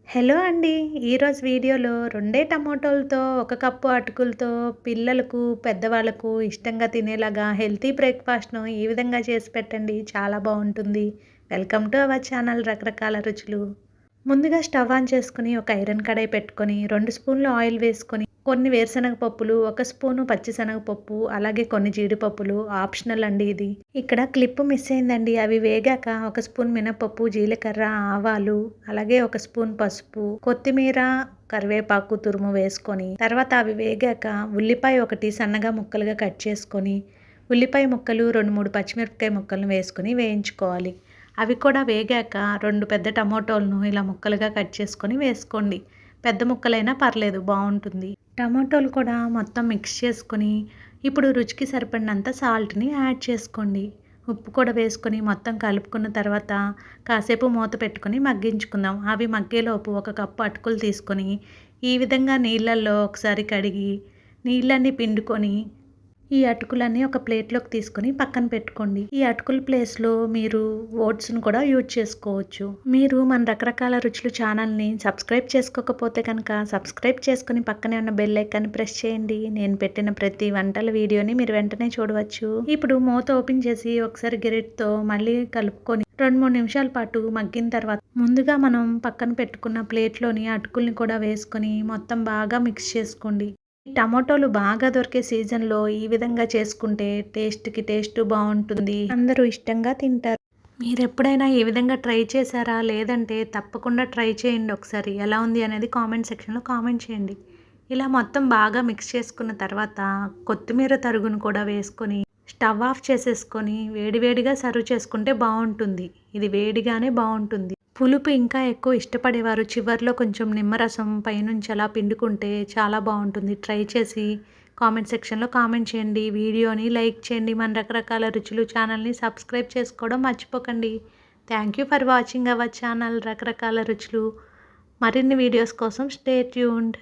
Hello అండి. ఈరోజు వీడియోలో రెండే టమాటోలతో ఒక కప్పు అటుకులతో పిల్లలకు, పెద్దవాళ్ళకు ఇష్టంగా తినేలాగా హెల్తీ బ్రేక్‌ఫాస్ట్‌ను ఈ విధంగా చేసి పెట్టండి. చాలా బావుంటుంది. వెల్కమ్ టు అవర్ ఛానల్ రకరకాల రుచులు. ముందుగా స్టవ్ ఆన్ చేసుకొని ఒక ఐరన్ కడాయి పెట్టుకొని 2 స్పూన్లు ఆయిల్ వేసుకొని కొన్ని వేరుశనగ పప్పులు, 1 స్పూను పచ్చిశనగపప్పు, అలాగే కొన్ని జీడిపప్పులు ఆప్షనల్ అండి ఇది. ఇక్కడ క్లిప్ మిస్ అయిందండి. అవి వేగాక 1 స్పూన్ మినపప్పు, జీలకర్ర, ఆవాలు, అలాగే 1 స్పూన్ పసుపు, కొత్తిమీర, కరివేపాకు తురుము వేసుకొని తర్వాత అవి వేగాక ఉల్లిపాయ ఒకటి సన్నగా ముక్కలుగా కట్ చేసుకొని ఉల్లిపాయ ముక్కలు 2, 3 పచ్చిమిరపకాయ ముక్కలను వేసుకొని వేయించుకోవాలి. అవి కూడా వేగాక 2 పెద్ద టమాటోలను ఇలా ముక్కలుగా కట్ చేసుకొని వేసుకోండి. పెద్ద ముక్కలైనా పర్లేదు బావుంటుంది. టమాటోలు కూడా మొత్తం మిక్స్ చేసుకొని ఇప్పుడు రుచికి సరిపడినంత సాల్ట్‌ని యాడ్ చేసుకోండి. ఉప్పు కూడా వేసుకొని మొత్తం కలుపుకున్న తర్వాత కాసేపు మూత పెట్టుకొని మగ్గించుకుందాం. అవి మగ్గేలోపు 1 కప్పు అటుకులు తీసుకొని ఈ విధంగా నీళ్ళల్లో ఒకసారి కడిగి నీళ్ళన్నీ పిండుకొని ఈ అటుకులన్నీ ఒక ప్లేట్‌లోకి తీసుకొని పక్కన పెట్టుకోండి. ఈ అటుకుల ప్లేస్‌లో మీరు ఓట్స్‌ని కూడా యూజ్ చేసుకోవచ్చు. మీరు మన రకరకాల రుచులు ఛానల్‌ని సబ్స్క్రైబ్ చేసుకోకపోతే కనుక సబ్స్క్రైబ్ చేసుకొని పక్కనే ఉన్న బెల్ ఐకాన్ని ప్రెస్ చేయండి. నేను పెట్టిన ప్రతి వంటల వీడియోని మీరు వెంటనే చూడవచ్చు. ఇప్పుడు మూత ఓపెన్ చేసి ఒకసారి గరిటెతో మళ్ళీ కలుపుకొని 2, 3 నిమిషాల పాటు మగ్గిన తర్వాత ముందుగా మనం పక్కన పెట్టుకున్న ప్లేట్‌లోని అటుకుల్ని కూడా వేసుకొని మొత్తం బాగా మిక్స్ చేసుకోండి. టమాటోలు బాగా దొరికే సీజన్‌లో ఈ విధంగా చేసుకుంటే టేస్ట్ బావుంటుంది. అందరూ ఇష్టంగా తింటారు. మీరెప్పుడైనా ఈ విధంగా ట్రై చేశారా? లేదంటే తప్పకుండా ట్రై చేయండి ఒకసారి. ఎలా ఉంది అనేది కామెంట్ సెక్షన్‌లో కామెంట్ చేయండి. ఇలా మొత్తం బాగా మిక్స్ చేసుకున్న తర్వాత కొత్తిమీర తరుగును కూడా వేసుకొని స్టవ్ ఆఫ్ చేసేసుకొని వేడివేడిగా సర్వ్ చేసుకుంటే బావుంటుంది. ఇది వేడిగానే బావుంటుంది. పులుపు ఇంకా ఎక్కువ ఇష్టపడేవారు చివర్లో కొంచెం నిమ్మరసం పైనుంచి అలా పిండుకుంటే చాలా బావుంటుంది. ట్రై చేసి కామెంట్ సెక్షన్‌లో కామెంట్ చేయండి. వీడియోని లైక్ చేయండి. మన రకరకాల రుచులు ఛానల్‌ని సబ్స్క్రైబ్ చేసుకోవడం మర్చిపోకండి. Thank you for watching our channel రకరకాల రుచులు. మరిన్ని వీడియోస్ కోసం స్టే ట్యూన్డ్.